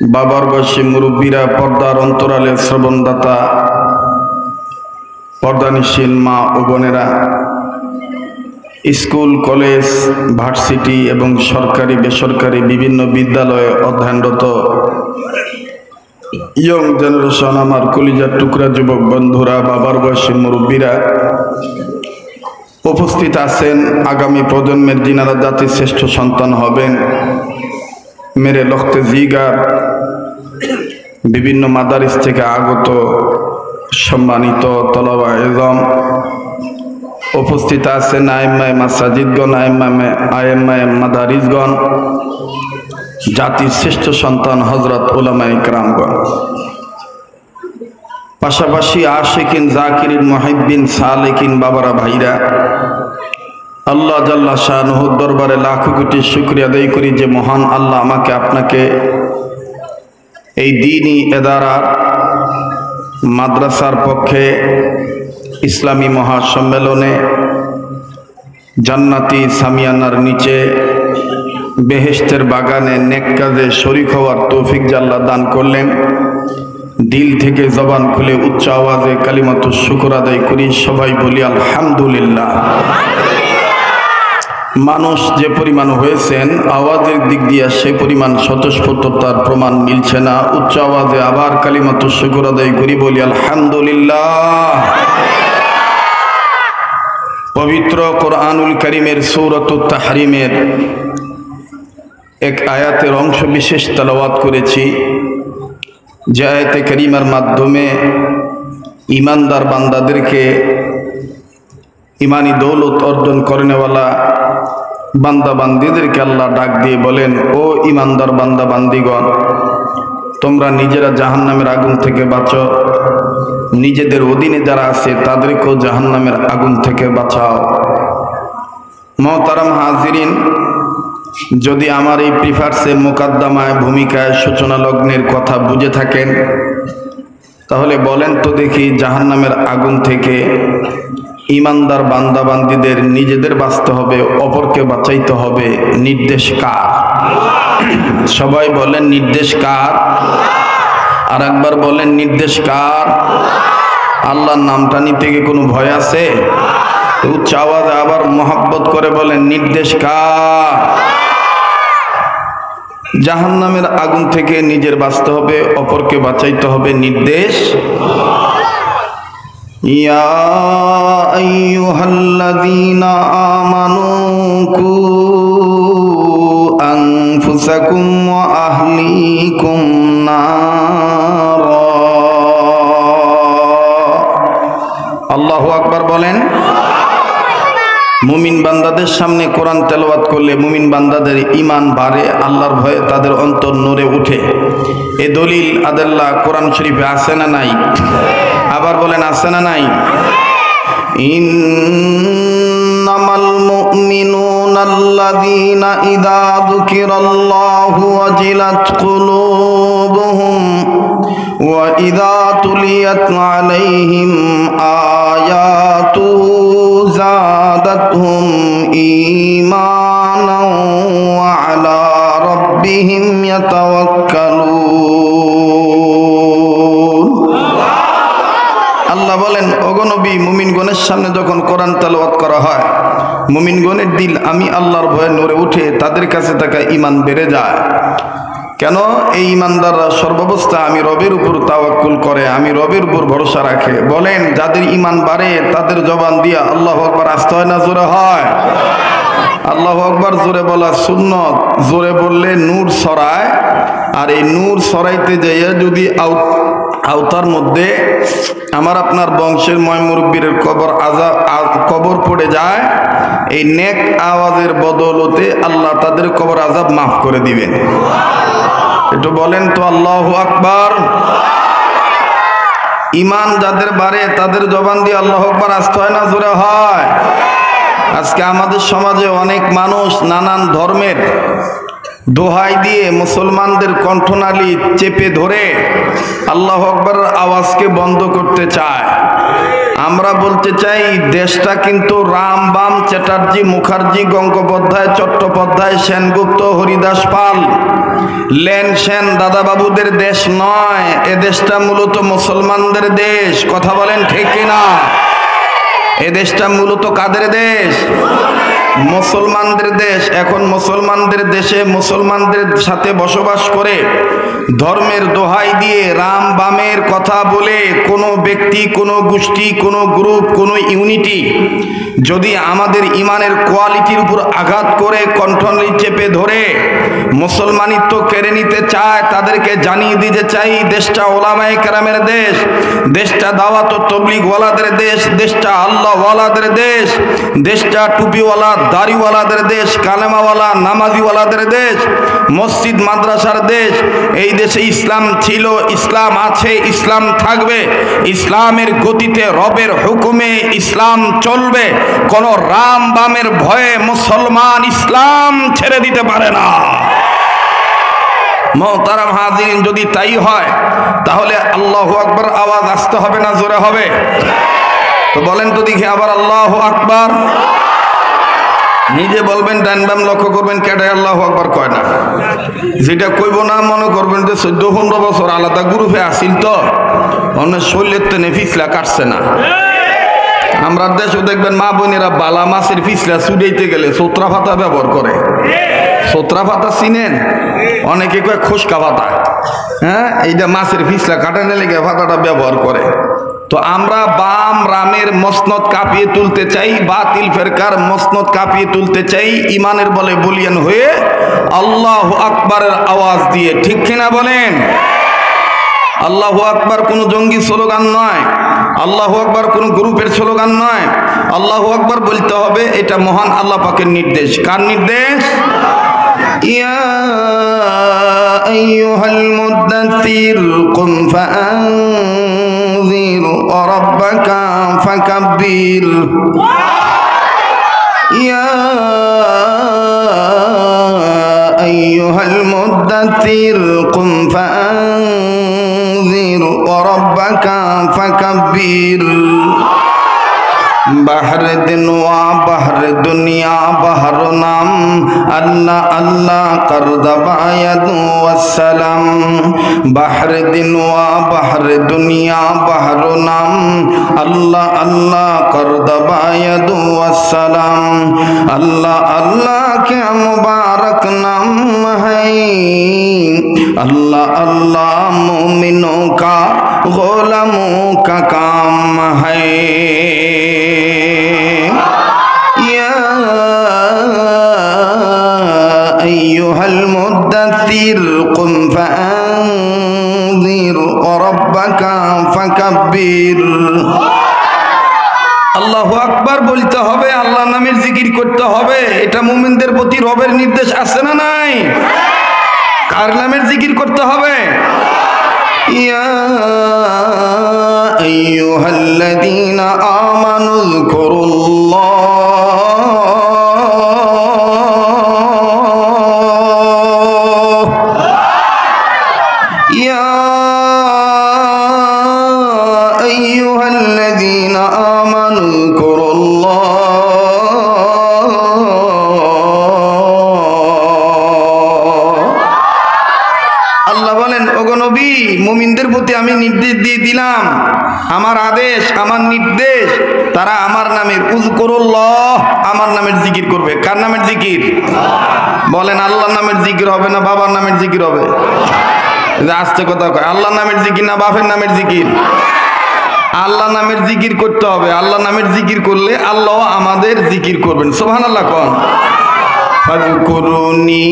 বাবার বয়সী মুরব্বীরা, পর্দার অন্তরালে শ্রবণদাতা, পর্দানিশীল মা ও বোনেরা, স্কুল, কলেজ, ভার্সিটি এবং সরকারি বেসরকারি বিভিন্ন বিদ্যালয়ে অধ্যয়নরত ইয়ং জেনারেশন, আমার কলিজার টুকরা যুবক বন্ধুরা, বাবার বয়সী মুরব্বীরা উপস্থিত আছেন। আগামী প্রজন্মের যিনারা জাতির শ্রেষ্ঠ সন্তান হবেন, মেরে লখতে জিগার বিভিন্ন মাদারিস থেকে আগত সম্মানিত তলাবা এজম উপস্থিত আছেন। আইম্মায়ে মাসাজিদগণ, আইম্মায়ে মাদারিসগণ, জাতির শ্রেষ্ঠ সন্তান হযরত উলামায়ে ইকরামগণ, পাশাপাশি আশিকিন, জাকিরিন, মুহিব্বিন, সালেকিন বাবারা, ভাইরা, আল্লাহ জাল্লা শানুহুর দরবারে লাখো কোটি শুকরিয়া আদায় করি যে মহান আল্লাহ আমাকে আপনাকে এই দ্বীনি এদারার মাদ্রাসার পক্ষে ইসলামী মহাসম্মেলনে জান্নাতি সামিয়ানার নিচে বেহেশতের বাগানে নেক কাজে শরীক হওয়ার তৌফিক আল্লাহ দান করলেন। দিল থেকে জবান খুলে উচ্চ আওয়াজে কালিমাতুশ শুকর আদায় করি, সবাই বলি আলহামদুলিল্লাহ। মানুষ যে পরিমাণ হয়েছেন, আওয়াজের দিক দিয়ে সে পরিমাণ স্বতঃস্ফূর্ততার প্রমাণ মিলছে না। উচ্চ আওয়াজে আবার কালিমাতুশ শুকর আদায় করি, বলি আলহামদুলিল্লাহ। পবিত্র কোরআনুল কারীমের সূরাতুত তাহরিমের এক আয়াতের অংশ বিশেষ তেলাওয়াত করেছি, যে আয়াতে কারীমার মাধ্যমে ইমানদার বান্দাদেরকে ইমানি দৌলত অর্জন করেনেওয়ালা বান্দা বান্দিদেরকে আল্লাহ ডাক দিয়ে বলেন, ও ইমানদার বান্দা বান্দিগণ, তোমরা নিজেরা জাহান্নামের আগুন থেকে বাঁচো, নিজেদের অধীনে যারা আছে তাদেরকেও জাহান্নামের আগুন থেকে বাঁচাও। মোহতারাম হাজিরিন, যদি আমার এই প্রিফার্সে মোকাদ্দমায় ভূমিকায় সূচনা লগ্নের কথা বুঝে থাকেন, তাহলে বলেন তো দেখি, জাহান্নামের আগুন থেকে ইমানদার বান্দা বান্দিদের নিজেদের বাঁচতে হবে, অপরকে বাঁচাইতে হবে, নির্দেশ কার? সবাই বলেন নির্দেশ কার? আর একবার বলেন নির্দেশ কার? আল্লাহর নামটা নিতে গিয়ে কোনো ভয় আছে? উচ্চ আওয়াজে আবার মহাব্বত করে বলেন নির্দেশ কার? জাহান্নামের আগুন থেকে নিজের বাঁচতে হবে, অপরকে বাঁচাইতে হবে, নির্দেশ। ইয়া আইয়ুহাল্লাযীনা আমানু কু আনফুসাকুম ওয়া আহলিকুম নারা। আল্লাহু আকবার বলেন। মুমিন বান্দাদের সামনে কোরআন তেলাওয়াত করলে মুমিন বান্দাদের ঈমান বাড়ে, আল্লাহর ভয়ে তাদের অন্তর নূরে উঠে। এ দলিল আদাল্লাহ কোরআন শরীফে আছে না নাই? আবার বলেন আছে না নাই? ইন্নামাল মুমিনুনা আল্লাযীনা ইযা যুকিরাল্লাহু ওয়াজিলাত কুলুবুহুম ওয়া ইযা তুলিয়াত আলাইহিম আয়াতুহু যাদাতহুম ঈমানাও ওয়া আলা রাব্বিহিম ইয়াতাওয়াক্কালুন। আল্লাহ বলেন, ওগো নবী, মুমিনগণের সামনে যখন কোরআন তেলাওয়াত করা হয়, মুমিনগণের দিল আমি আল্লাহর ভয়ে নড়ে উঠে, তাদের কাছে থাকা ঈমান বেড়ে যায়। কেন? এই ঈমানদাররা সর্বাবস্থা আমি রবের উপর তাওয়াক্কুল করে, আমি রবের উপর ভরসা রাখে। বলেন, যাদের ঈমান বাড়ে তাদের জবান দিয়া আল্লাহু আকবার আসতে হয় না জোরে হয়? আল্লাহু আকবার জোরে বলা সুন্নত। জোরে বললে নূর ছড়ায়, আর এই নূর ছড়াইতে যাইয়া যদি আওতার মধ্যে আমার আপনার বংশের ময়মুরব্বীর কবর পড়ে যায়, এই নেক আওয়াজের বদৌলতে আল্লাহ তাদের কবর আযাব মাফ করে দিবেন। একটু বলেন তো আল্লাহু আকবার। ঈমান যাদের বাড়ে তাদের জবান দিয়ে আল্লাহু আকবার আসতে হয় না জোরে হয়? আজকে আমাদের সমাজে অনেক মানুষ নানান ধর্মের দোহাই দিয়ে মুসলমানদের কণ্ঠনালী চেপে ধরে আল্লাহু আকবার আওয়াজকে বন্ধ করতে চায়। আমরা বলতে চাই দেশটা কিন্তু রাম বাম চ্যাটার্জি মুখার্জি গঙ্গোপাধ্যায় চট্টোপাধ্যায় সেনগুপ্ত হরিদাস পাল লেন সেন দাদাবাবুদের দেশ নয়। এ দেশটা মূলত মুসলমানদের দেশ। কথা বলেন ঠিক কিনা? এ দেশটা মূলত কাদের দেশ? মুসলমানদের দেশ। এখন মুসলমানদের দেশে মুসলমানদের সাথে বসবাস করে ধর্মের দোহাই দিয়ে রাম বামের কথা বলে কোনো ব্যক্তি, কোনো গোষ্ঠী, কোনো গ্রুপ, কোনো ইউনিটি যদি আমাদের ইমানের কোয়ালিটির উপর আঘাত করে কণ্ঠনালী চেপে ধরে মুসলমানিত্ব কেড়ে নিতে চায়, তাদেরকে জানিয়ে দিতে চাই দেশটা ওলামায়ে কেরামের দেশ, দেশটা দাওয়াত ও তবলিগওয়ালাদের দেশ, দেশটা আল্লাহওয়ালাদের দেশ, দেশটা টুপিওয়ালা দাড়িওয়ালাদের দেশ, কালেমাওয়ালা নামাজিওয়ালাদের দেশ, মসজিদ মাদ্রাসার দেশ। এই দেশে ইসলাম ছিল, ইসলাম আছে, ইসলাম থাকবে। ইসলামের গতিতে রবের হুকুমে ইসলাম চলবে। কোন রাম বামের ভয়ে মুসলমান ইসলাম ছেড়ে দিতে পারে না। মোহতারাম হাজিরিন, যদি তাই হয় তাহলে আল্লাহু আকবার আওয়াজ আসতে হবে না জোরে হবে? তো বলেন তো দেখি আবার আল্লাহু আকবার। নিজে বলবেন, ডান বাম লক্ষ্য করবেন, কেটে আল্লাহু আকবার কয় না। যেটা কইব না মনে করবেন যে 14-15 বছর আলাদা গ্রুপে আসিল তো অন্য শরীরের টেনে পিছলা কাটছে না। আমরা দেশও দেখবেন মা বোনেরা বালা মাছের পিছলা চুড়াইতে গেলে সোত্রা পাতা ব্যবহার করে। সোত্রা পাতা চিনেন? অনেকে কয় খুশকা পাতা। হ্যাঁ, এইটা মাছের পিছলা কাটানে লেগে পাতাটা ব্যবহার করে। তো আমরা বাম রামের মসনদ কাঁপিয়ে তুলতে চাই, বাতিল ফেরকার মসনদ কাঁপিয়ে তুলতে চাই ইমানের বলে বলিয়ান হয়ে আল্লাহু আকবারের আওয়াজ দিয়ে। ঠিক কিনা বলেন? আল্লাহু আকবার কোনো জঙ্গি স্লোগান নয়, আল্লাহু আকবার কোনো গ্রুপের স্লোগান নয়। আল্লাহু আকবার বলতে হবে, এটা মহান আল্লাহ পাকের নির্দেশ। কার নির্দেশ? ইয়া আইয়ুহাল মুদ্দাথির কুম ফাআনযির ওয়া রাব্বাকা ফাকাব্বির। ইয়া আইয়ুহাল মুদ্দাথির কুম ফাআনযির ওয়া রাব্বাকা ফাকাব্বির। বাহর দিন ওয়া বাহর দুনিয়া বাহর নাম আল্লাহ আল্লাহ কর দবায়াদু ওয়াসসালাম। বাহর দিন ওয়া বাহর দুনিয়া বাহর নাম আল্লাহ আল্লাহ কর দবায়াদু ওয়াসসালাম। अल्लाह अल्लाह के मुबारक नाम है, अल्लाह अल्लाह मोमिनों का गुलामों का काम है। या अय्युहल मुद्दत्थिर कुम फअंज़िर व रब्बका फकब्बिर। আল্লাহু আকবার বলতে হবে, আল্লাহ নামের জিকির করতে হবে। এটা মুমিনদের প্রতি রবের নির্দেশ আছে না নাই? কার নামের জিকির করতে হবে? ইয়া আইয়ুহাল্লাযীনা আমানু যকুরুল্লাহ ইয়া আইয়ুহাল্লাযীনা মুমিনদের প্রতি আমি নির্দেশ দিয়ে দিলাম, আমার আদেশ, আমার নির্দেশ, তারা আমার নামের উযকুরুল্লাহ, আমার নামের জিকির করবে। কার নামের জিকির? বলেন, আল্লাহর নামের জিকির হবে না বাবার নামের জিকির হবে? আস্তে কথা কয়, আল্লাহর নামের জিকির না বাপের নামের জিকির? আল্লাহ নামের জিকির করতে হবে। আল্লাহ নামের জিকির করলে আল্লাহ আমাদের জিকির করবেন। সুবহানাল্লাহ কোন। ফাযকুরুনি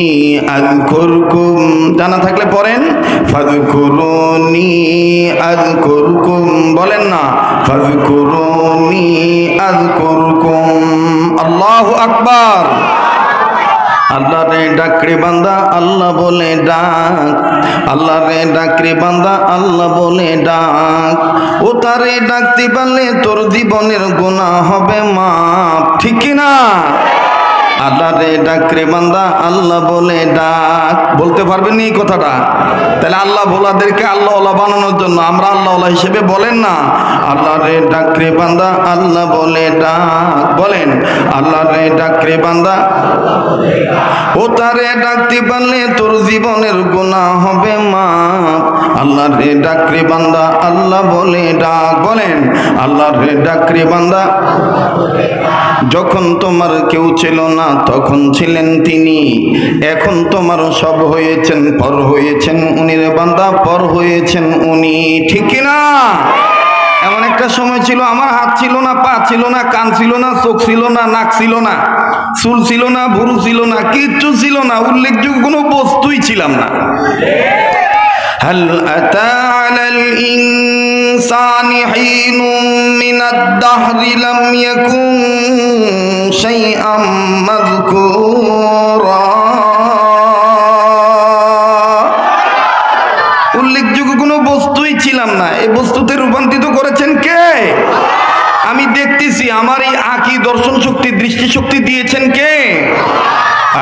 আযকুরকুম, জানা থাকলে পড়েন ফাযকুরুনি আযকুরকুম, বলেন না ফাযকুরুনি আযকুরকুম। আল্লাহু আকবার। আল্লাহ রে ডাকরে বান্দা আল্লাহ বলে ডাক, আল্লাহ রে ডাকরে বান্দা আল্লাহ বলে ডাক। ও তারে ডাকতে পারলে তোর জীবনের গুনাহ হবে মাফ। ঠিক কি না? আল্লাহ রে ডাক রে বান্দা আল্লাহ বলে ডাক। বলতে পারবেন এই কথাটা? তাহলে আল্লাহ ভোলাদেরকে আল্লাহ ওলা বানানোর জন্য আমরা আল্লাহ ওলা হিসেবে বলেন না, আল্লাহ রে ডাক রে বান্দা আল্লাহ বলে ডাক। বলেন আল্লাহ রে ডাক রে বান্দা, ও তারে ডাকতে পারলে তোর জীবনের গুনাহ হবে মাফ। আল্লাহ রে ডাক রে বান্দা আল্লাহ বলে ডাক। বলেন আল্লাহ রে ডাক রে বান্দা, যখন তোমার কেউ ছিল না তখন ছিলেন তিনি, এখন তোমার সব হয়েছেন, পর হয়েছেন উনি রে বান্দা, পর হয়েছেন উনি। ঠিক কিনা? এমন একটা সময় ছিল আমার হাত ছিল না, পা ছিল না, কান ছিল না, চোখ ছিল না, নাক ছিল না, চুল ছিল না, ভুরু ছিল না, কিচ্ছু ছিল না, উল্লেখযোগ্য কোনো বস্তুই ছিলাম না। هل أتى على الإنسان حين من الدهر لم يكن شيئا مذكورا। উল্লেখযোগ্য কোনো বস্তুই ছিলাম না, এই বস্তুতে রূপান্তরিত করেছেন কে? আমি দেখতেছি। আমার এই আঁকি দর্শন শক্তি, দৃষ্টি শক্তি দিয়েছেন কে?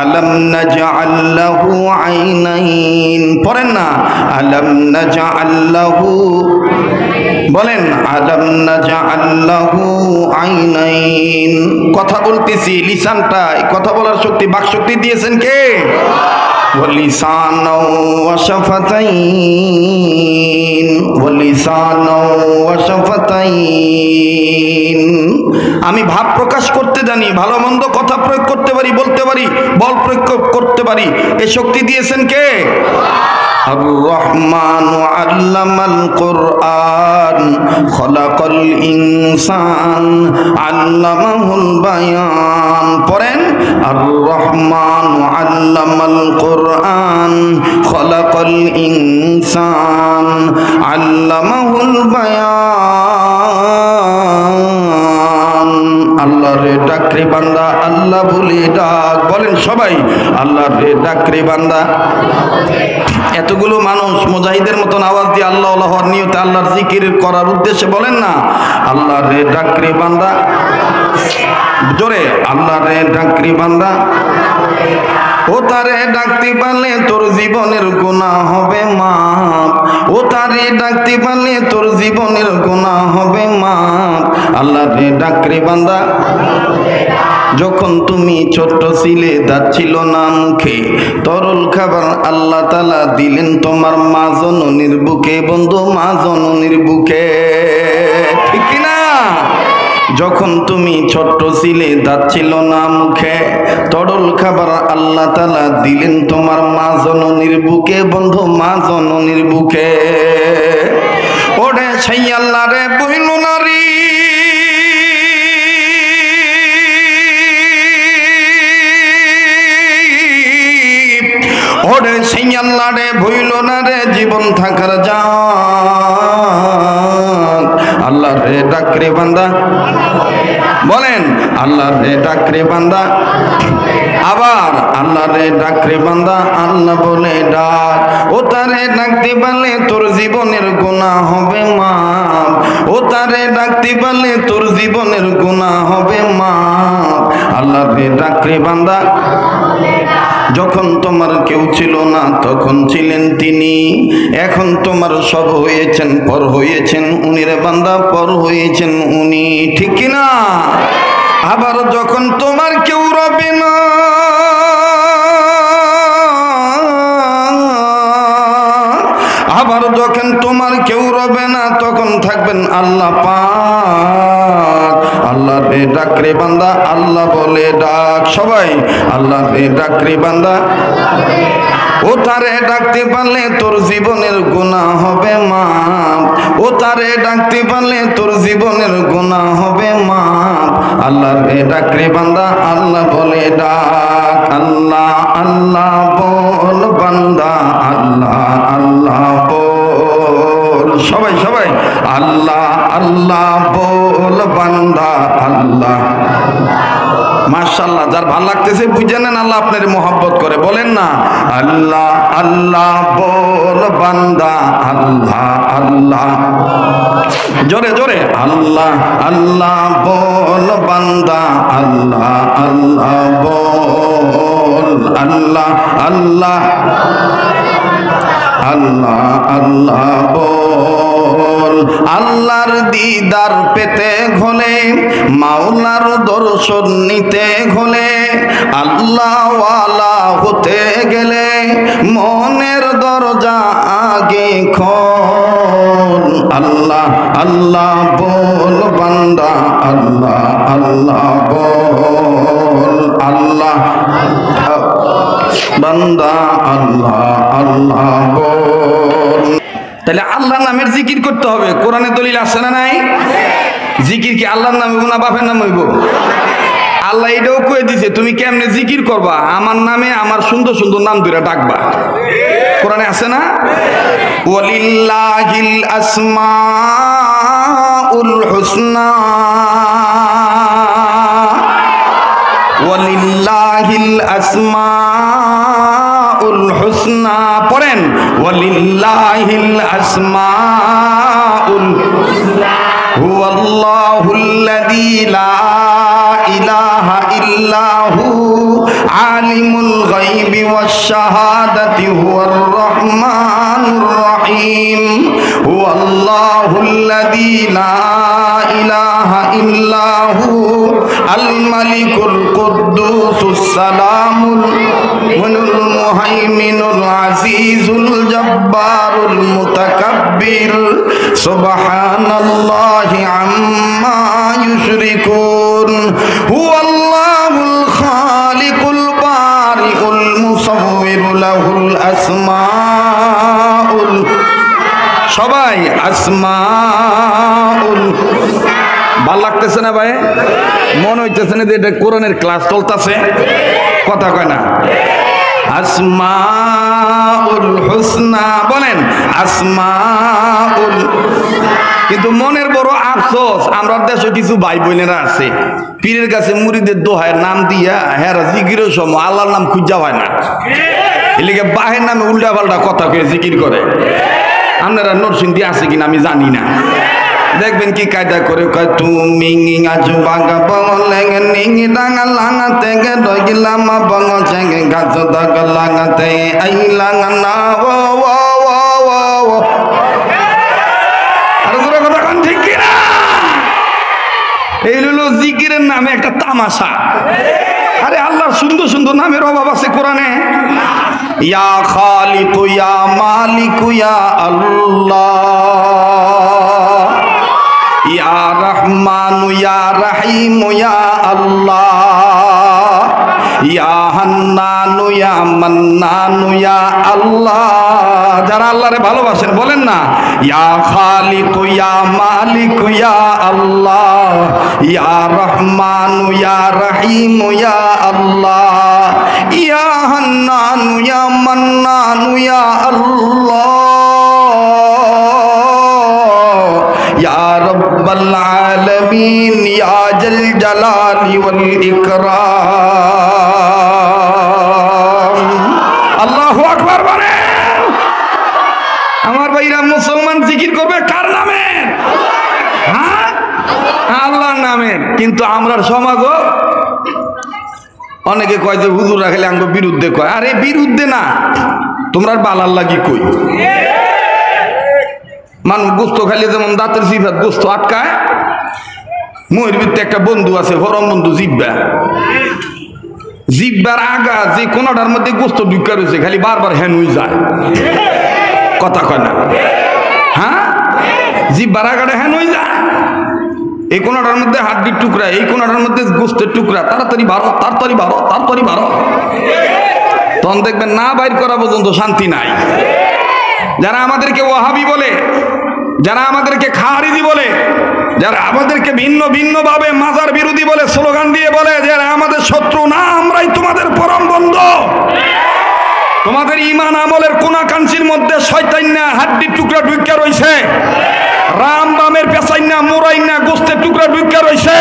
আলম নাজআল লাহু আইনাইন। পড়েন না আলম নাজআল লাহু, বলেন আলম নাজআল লাহু আইনাইন। কথা বলতেছি, লিসানটা, কথা বলার শক্তি, বাক শক্তি দিয়েছেন কে? ওয়ালিসানা ওয়া শাফাতাইন, ওয়ালিসানা ওয়া শাফাতাইন। আমি ভাব প্রকাশ করতে জানি, ভালো মন্দ কথা প্রয়োগ করতে পারি, বলতে পারি, বল প্রয়োগ করতে পারি। এই শক্তি দিয়েছেন কে? আর রহমান আল্লামাল কোরআন খলাকাল ইনসান আল্লামাহুল বায়ান। পড়েন আর রহমান আল্লামাল কোরআন খলাকাল ইনসান আল্লামাহুল বায়ান। আল্লাহ রে ডাক রে বান্দা আল্লাহ বলে ডাক। বলেন সবাই আল্লাহ রে ডাক রে বান্দা। এতগুলো মানুষ মুজাহিদের মতন আওয়াজ দিয়ে আল্লাহ হওয়ার নিয়তে আল্লাহর জিকির করার উদ্দেশ্যে বলেন না আল্লাহ রে ডাক রে বান্দা। জোরে আল্লাহ রে ডাক রে বান্দা, ও তারে ডাকতে পারলে তোর জীবনের গুনাহ হবে মাফ। ও তারে ডাকতে পারলে তোর জীবনের গুনাহ হবে মাফ। আল্লাহ রে ডাক রে বান্দা, যখন তুমি ছোট্ট ছিলে, দাঁত ছিল না মুখে, তরল খাবার আল্লাহ তাআলা দিলেন তোমার মা জননীর বুকে। বন্ধু মা জননীর বুকে, ঠিক কিনা? যখন তুমি ছোট্ট ছিলে, দাঁত ছিল না মুখে, তরল খাবার আল্লাহ তাআলা দিলেন তোমার মা জননীর বুকে। বন্ধু মা জননীর বুকে। ওরে সেই আল্লাহ রে বইল নারী, ওরে সেই আল্লাহ রে ভইল না রে জীবন থাকার জান। আল্লাহ রে ডাক রে বান্দা, বলেন আল্লাহ রে ডাক রে বান্দা। আবার আল্লাহ রে ডাক রে বান্দা আল্লাহ বলে ডাক। ও তারে ডাকতে পারলে তোর জীবনের গুনাহ হবে মাফ। ও তারে ডাকতে পারলে তোর জীবনের গুনাহ হবে মাফ। আল্লাহ রে ডাক রে বান্দা, যখন তোমার কেউ ছিল না তখন ছিলেন তিনি, এখন তোমার সব হয়েছেন, পর হয়েছেন উনি রে বান্দা, পর হয়েছেন উনি। ঠিক কিনা? আবার যখন তোমার কেউ রবে না, আবার যখন তোমার কেউ রবে না তখন থাকবেন আল্লাহ পাক। আল্লাহ রে ডাক রে বান্দা আল্লাহ বলে ডাক। সবাই আল্লাহ রে ডাক রে বান্দা, ও তারে ডাকতে পারলে তোর জীবনের গুনাহ হবে মাফ। ও তারে ডাকতে পারলে তোর জীবনের গুনাহ হবে মাফ। আল্লাহ রে ডাক রে বান্দা আল্লাহ বলে ডাক। আল্লাহ আল্লাহ বল বান্দা, আল্লাহ আল্লাহ বল। সবাই সবাই আল্লাহ আল্লাহ বল বান্দা, আল্লাহ। মাশাআল্লাহ, যার ভালো লাগতেছে বুঝে নেন আল্লাহ আপনার মহব্বত করে। বলেন না আল্লাহ আল্লাহ বল বান্দা, আল্লাহ আল্লাহ। জোরে জোরে জোরে আল্লাহ আল্লাহ বল বান্দা, আল্লাহ আল্লাহ বল, আল্লাহ আল্লাহ আল্লাহ আল্লাহ বল। আল্লাহর দিদার পেতে ঘলে, মাওলার দর্শন নিতে ঘলে, আল্লাহওয়ালা হতে গেলে মনের দরজা আগে খোল। আল্লাহ আল্লাহ বল বান্দা, আল্লাহ আল্লাহ বল, আল্লাহ বান্দা আল্লাহ আল্লাহ বল। তাহলে আল্লাহ নামের জিকির করতে হবে। কোরআনে দলিল আছে না নাই? জিকির কি আল্লাহর নাম হইব না বাপের নাম হইব? আল্লাহ এটাও কয়ে দিছে তুমি কেমনে জিকির করবা, আমার নামে আমার সুন্দর সুন্দর নাম ধরে ডাকবা। কোরআনে আছে না? ওয়ালিল্লাহিল আসমাউল হুসনা, ওয়ালিল্লাহিল আসমাউল হুসনা। পড়েন ওয়ালিল্লাহিল আসমাউল হুসনা, হুয়াল্লাহুল্লাযী লা ইলাহা ইল্লাহু আলিমুল গায়বি ওয়াশ শাহাদাতি হুয়ার রহমানুর রহিম, হুয়াল্লাহুল্লাযী লা ইলাহা ইল্লাহু আল মালিকুল কুদ্দুসুস সালামুল মুমিনুল মুহাইমিনুল আজিজুল জব্বারুল মুতাকাব্বির, সুবহানাল্লাহি আম্মা ইউশরিকুন, হুয়াল্লাহুল খালিকুল বারিউল মুসাউবিরু লাহুল আসমাউল, সবাই আসমাউল। ভাল লাগতেছে না ভাই? মনে হইতেছে না যে এটা কোরআনের ক্লাস চলতেছে? কথা কয় না? আসমাউল হুসনা বলেন, আসমাউল। কিন্তু মনের বড় আফসোস, আমরা দেশে কিছু ভাই বোনেরা আছে পীরের কাছে মুরিদের দোহায় নাম দিয়া হ্যাঁ জিকিরের সময় আল্লাহর নাম খুঁজা হয় না, এলিগে বাহের নামে উল্টা পাল্টা কথা কয়ে জিকির করে। আপনারা নরসিংদী আছে কিনা আমি জানি না, দেখবেন কি কায়দা করে কয় তুমি আজ বাগা বলেন নিঙি ডাঙা লাঙাতে গে রইলাম বঙ্গ চেঙ্গে গাছ দাগ লাগাতে আই লাঙা না ও ও ও ও। আর তোর কথা কোন ঠিক কি না? এই হলো জিকিরের নামে একটা তামাশা। আরে আল্লাহর সুন্দর সুন্দর নামের অভাব আছে কোরআনে। ইয়া খালিকু ইয়া মালিকু ইয়া আল্লাহ, ইয়া রহমানু ইয়া রহিমু ইয়া আল্লাহ, ইয়া হান্নানু ইয়া মান্নানু ইয়া আল্লাহ। যারা আল্লাহরে ভালোবাসেন বলেন না ইয়া খালিকু ইয়া মালিকু ইয়া আল্লাহ, ইয়া রহমানু ইয়া রহিমু ইয়া আল্লাহ, ইয়া হান্নানু ইয়া মান্নানু ইয়া আল্লাহ, ইয়া রব্বাল আলামিন ইয়া জাল জালালি ওয়াল ইকরাম। আল্লাহু আকবার বলেন। আমার ভাইরা মুসলমান জিকির করবে কার নামে? হ্যাঁ, আল্লাহর নামে। কিন্তু আমরা সমাজও অনেকে কয় যে হুজুর রাখলে আমাকে বিরুদ্ধে কয়। আরে বিরুদ্ধে না, তোমরা বালার লাগি কই। মানুষ গোস্ত খাইলে যেমন দাঁতের জিভাত গোস্ত আটকায়, ময়ের ভিতরে একটা বন্ধু আছে হরম বন্ধু জিব্বা, জিব্বার আগা যে কোনটার মধ্যে গোস্ত ঢুকা রয়েছে খালি বারবার হ্যান হয়ে যায়। কথা কয় না? হ্যাঁ, জিব্বার আগাটা হ্যান হয়ে যায়। এই কোনটার মধ্যে হাড্ডির টুকরা, এই কোনটার মধ্যে গোস্তের টুকরা, তাড়াতাড়ি বাড়ো তাড়াতাড়ি বাড়ো তাড়াতাড়ি বাড়ো। তখন দেখবেন না বাইর করা পর্যন্ত শান্তি নাই। যারা আমাদেরকে ওয়াহাবি বলে, যারা আমাদেরকে খারিজি বলে, যারা আমাদেরকে ভিন্ন ভিন্ন ভাবে মাজার বিরোধী বলে স্লোগান দিয়ে বলে যারা আমাদের শত্রু না, আমরাই তোমাদের পরম বন্ধু। তোমাদের ঈমান আমলের কোনা কাঞ্চির মধ্যে শয়তান্না হাড্ডির টুকরা ঢুকিয়া রইছে, রাম বামের পেছাইন্না মোরাইন্না গোস্তের টুকরা ঢুকিয়া রইছে,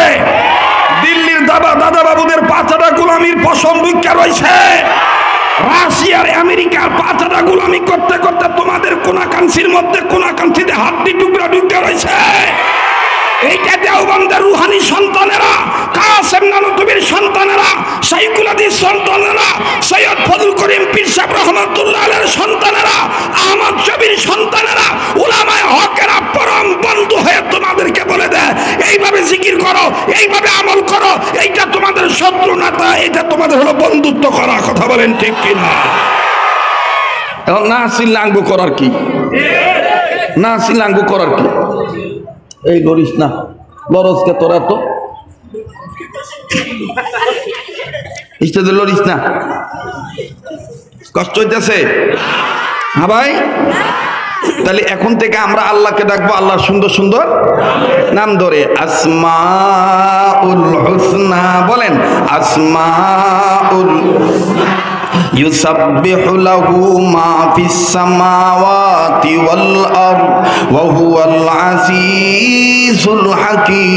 দিল্লির দাদা বাবুদের পাঁচটা গোলামির পশম ঢুকিয়া রইছে, রাশিয়ার আমেরিকার পাঁচটা গোলামি করতে করতে তোমাদের কোনা কাঞ্চির মধ্যে কোনা কাঞ্চিতে হাড্ডি টুকরা ঢুকিয়া রইছে। এইটা দেওবন্দের রুহানি সন্তানেরা, কাসেম নানুতুবির সন্তানেরা, শাইখুল হাদিস সন্তানেরা, সৈয়দ ফজল করিম পীর সাহেব রহমাতুল্লাহ আলাইহির সন্তানেরা, আহমদ শবীর সন্তানেরা, উলামায়ে হকেরা পরম বন্ধু হয়ে তোমাদেরকে বলে দেয় এইভাবে জিকির করো, এইভাবে আমল করো, এইটা তোমাদের শত্রু না, এটা তোমাদের হলো বন্ধুত্ব করা। কথা বলেন ঠিক কিনা? এখন না সিল্লাঙ্গ করার কি, না সিল্লাঙ্গ করার কি? এই লরিস না, লরসকে তোরা তো ইস্তাদের লরিস না, কষ্ট হইতেছে? হ্যাঁ ভাই, তাহলে এখন থেকে আমরা আল্লাহকে ডাকবো আল্লাহর সুন্দর সুন্দর নাম ধরে। আসমাউল হুসনা, বলেন আসমাউল, ইউসাব্বিহু লাহু মা ফিস সামাওয়াতি ওয়াল আরদ ওয়া হুয়াল আজিজুল হাকীম।